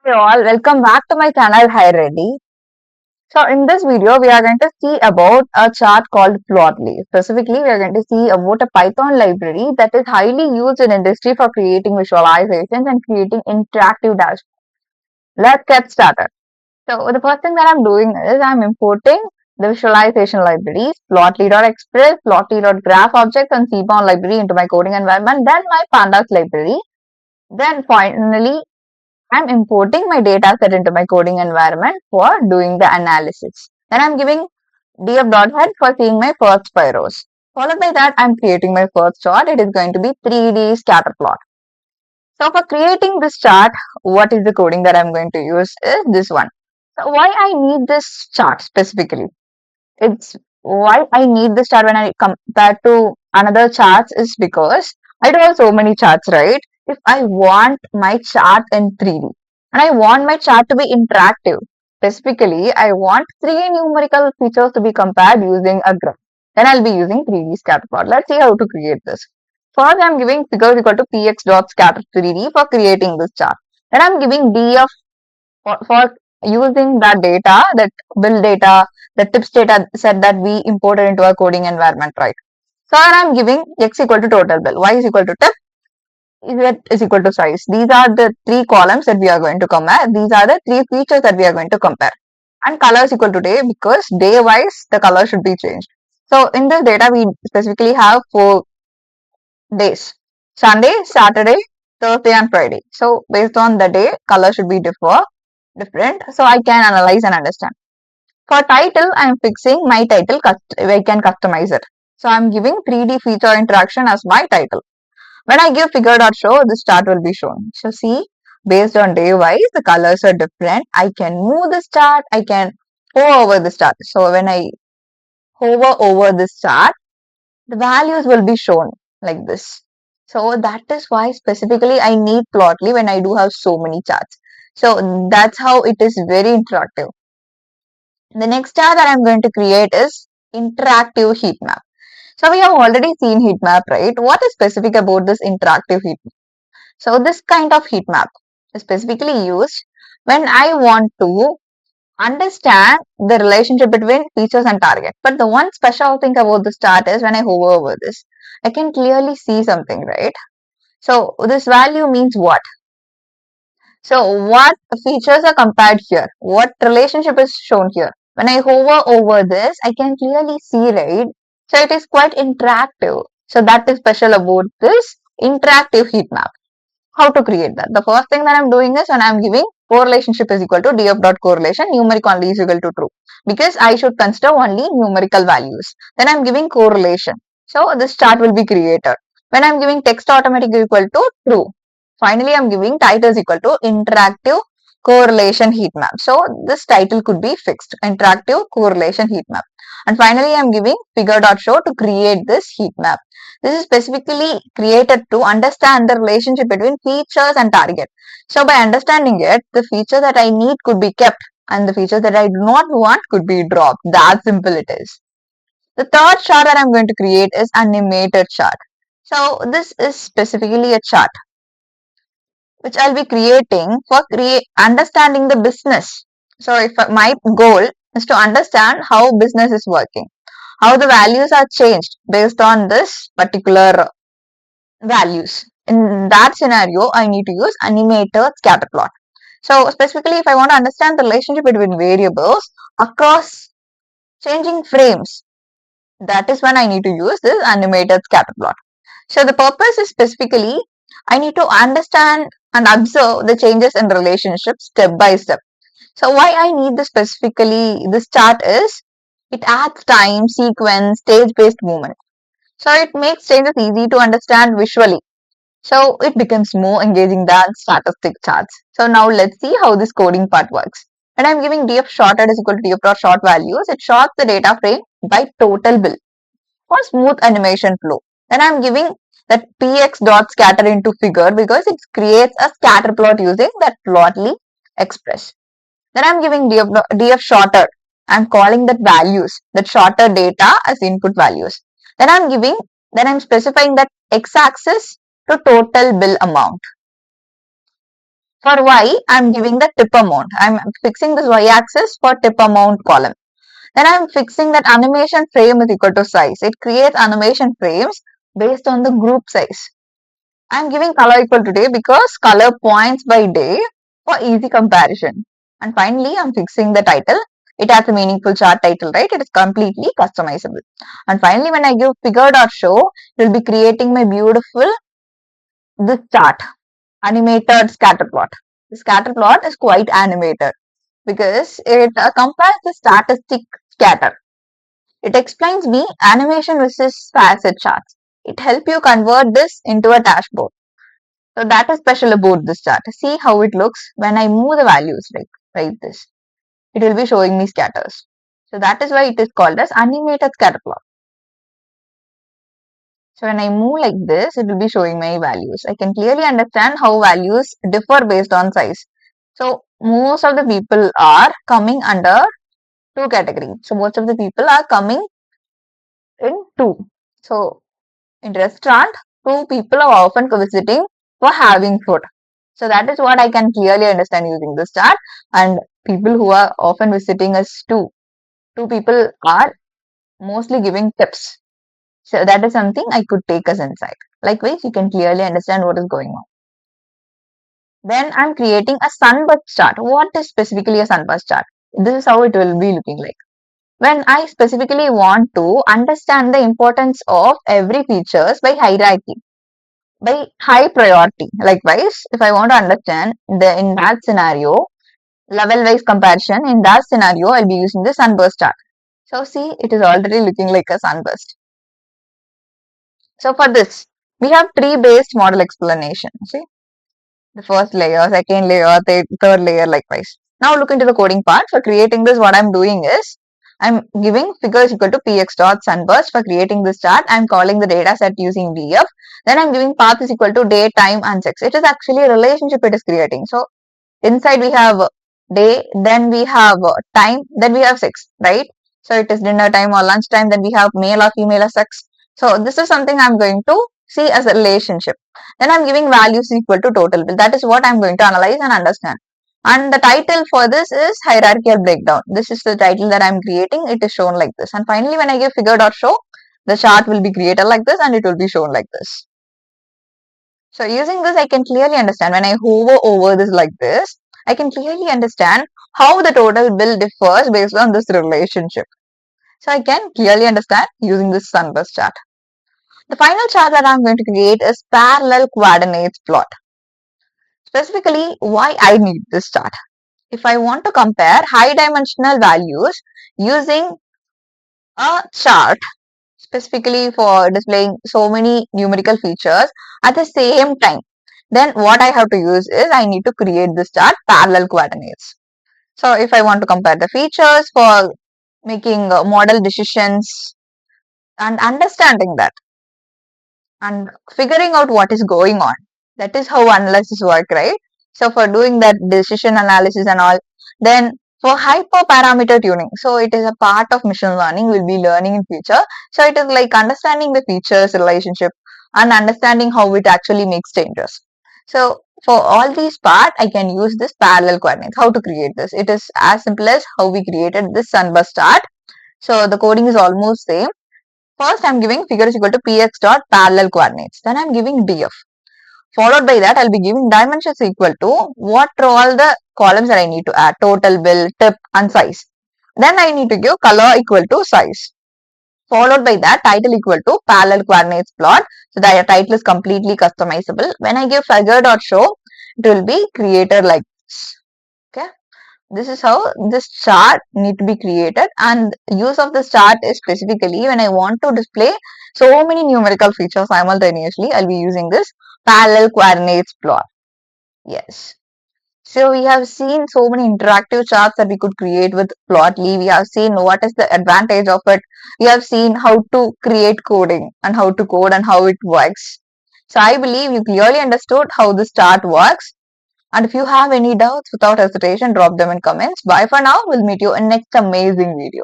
Hey all, welcome back to my channel. Hi Reddy. So in this video, we are going to see about a chart called Plotly. Specifically, we are going to see about a Python library that is highly used in industry for creating visualizations and creating interactive dashboards. Let's get started. So the first thing that I'm doing is I'm importing the visualization libraries, Plotly.express, Plotly.graph objects, and cbound library into my coding environment. Then my pandas library. Then finally, I'm importing my data set into my coding environment for doing the analysis. Then I'm giving df.head for seeing my first spirals. Followed by that, I'm creating my first chart. It is going to be 3D scatter plot. So for creating this chart, what is the coding that I'm going to use is this one. So why I need this chart specifically? It's why I need this chart when I compare to another charts is because I do have so many charts, right? If I want my chart in 3D and I want my chart to be interactive, specifically I want three numerical features to be compared using a graph. Then I'll be using 3D scatter plot. Let's see how to create this. First, I'm giving figures equal to px.scatter 3D for creating this chart. Then I'm giving df for using that data, that bill data, the tips data set that we imported into our coding environment, right? So I'm giving x equal to total bill, y is equal to tip, z is equal to size. These are the three columns that we are going to compare. These are the three features that we are going to compare. And color is equal to day because day wise the color should be changed. So in this data we specifically have 4 days: Sunday, Saturday, Thursday, and Friday. So based on the day, color should be different, so I can analyze and understand. For title, I am fixing my title, I can customize it. So I'm giving 3D feature interaction as my title. When I give figure.show, this chart will be shown. So see, based on day wise, the colors are different. I can move this chart, I can hover over this chart. So when I hover over this chart, the values will be shown like this. So that is why specifically I need Plotly when I do have so many charts. So that's how it is very interactive. The next chart that I'm going to create is interactive heat map. So we have already seen heat map, right? What is specific about this interactive heat map? So this kind of heat map is specifically used when I want to understand the relationship between features and target. But the one special thing about this chart is when I hover over this, I can clearly see something, right? So this value means what? So what features are compared here? What relationship is shown here? When I hover over this, I can clearly see, right? So it is quite interactive. So that is special about this interactive heat map. How to create that? The first thing that I'm doing is when I'm giving correlationship is equal to df.correlation, numeric only is equal to true. Because I should consider only numerical values. Then I'm giving correlation. So this chart will be created. When I'm giving text automatic is equal to true. Finally, I'm giving title is equal to interactive correlation heat map. So this title could be fixed, interactive correlation heat map. And finally, I'm giving figure.show to create this heat map. This is specifically created to understand the relationship between features and target. So by understanding it, the feature that I need could be kept and the feature that I do not want could be dropped. That simple it is. The third chart that I'm going to create is animated chart. So this is specifically a chart which I'll be creating for understanding the business. So if my goal is to understand how business is working, how the values are changed based on this particular values. In that scenario, I need to use animated scatter plot. So specifically, if I want to understand the relationship between variables across changing frames, that is when I need to use this animated scatter plot. So the purpose is specifically, I need to understand and observe the changes in relationships step by step. So why I need this specifically, this chart is, it adds time, sequence, stage-based movement. So it makes changes easy to understand visually. So it becomes more engaging than statistic charts. So now let's see how this coding part works. When I'm giving df shorted is equal to df.short values, it shorts the data frame by total bill for smooth animation flow. Then I'm giving that px.scatter into figure because it creates a scatter plot using that Plotly express. Then I'm giving df shorter. I'm calling that values, that shorter data as input values. Then I'm specifying that x-axis to total bill amount. For y, I'm giving the tip amount. I'm fixing this y-axis for tip amount column. Then I'm fixing that animation frame is equal to size. It creates animation frames based on the group size. I'm giving color equal to day because color points by day for easy comparison. And finally, I'm fixing the title. It has a meaningful chart title, right? It is completely customizable. And finally, when I give figure.show, it will be creating my beautiful this chart, animated scatter plot. The scatter plot is quite animated because it compares the statistic scatter. It explains me animation versus facet charts. It helps you convert this into a dashboard. So that is special about this chart. See how it looks when I move the values like this. It will be showing me scatters. So that is why it is called as animated scatter plot. So when I move like this, it will be showing my values. I can clearly understand how values differ based on size. So most of the people are coming under two categories. So most of the people are coming in two. So in restaurant, two people are often visiting for having food. So that is what I can clearly understand using this chart. And people who are often visiting us two people are mostly giving tips. So that is something I could take as insight. Likewise, you can clearly understand what is going on. Then I'm creating a sunburst chart. What is specifically a sunburst chart? This is how it will be looking like. When I specifically want to understand the importance of every features by hierarchy, by high priority. Likewise, if I want to understand in that scenario, level wise comparison, in that scenario, I'll be using the sunburst chart. So see, it is already looking like a sunburst. So for this, we have tree based model explanation. See, the first layer, second layer, third layer, likewise. Now look into the coding part. For creating this, what I'm doing is I'm giving figures equal to px.sunburst. For creating this chart, I'm calling the data set using df. Then I'm giving path is equal to day, time, and sex. It is actually a relationship it is creating. So inside we have day, then we have time, then we have sex, right? So it is dinner time or lunch time, then we have male or female or sex. So this is something I'm going to see as a relationship. Then I'm giving values equal to total bill. That is what I'm going to analyze and understand. And the title for this is hierarchical breakdown. This is the title that I'm creating. It is shown like this. And finally, when I give figure.show, the chart will be created like this and it will be shown like this. So using this, I can clearly understand when I hover over this like this, I can clearly understand how the total bill differs based on this relationship. So I can clearly understand using this sunburst chart. The final chart that I'm going to create is parallel coordinates plot. Specifically, why I need this chart. If I want to compare high dimensional values using a chart specifically for displaying so many numerical features at the same time, then what I have to use is I need to create this chart parallel coordinates. So if I want to compare the features for making model decisions and understanding that and figuring out what is going on, that is how analysis work, right? So for doing that decision analysis and all, then for hyperparameter tuning, so it is a part of machine learning we'll be learning in future. So it is like understanding the features relationship and understanding how it actually makes changes. So for all these part, I can use this parallel coordinates. How to create this? It is as simple as how we created this sunburst chart. So the coding is almost same. First, I'm giving figure is equal to px dot parallel coordinates. Then I'm giving df. Followed by that, I'll be giving dimensions equal to what are all the columns that I need to add, total, bill, tip, and size. Then I need to give color equal to size. Followed by that, title equal to parallel coordinates plot. So the title is completely customizable. When I give figure.show, it will be created like this. Okay. This is how this chart need to be created, and use of this chart is specifically when I want to display so many numerical features simultaneously. I'll be using this parallel coordinates plot. Yes. So we have seen so many interactive charts that we could create with Plotly. We have seen what is the advantage of it. We have seen how to create coding and how to code and how it works. So I believe you clearly understood how this chart works. And if you have any doubts, without hesitation, drop them in comments. Bye for now. We'll meet you in next amazing video.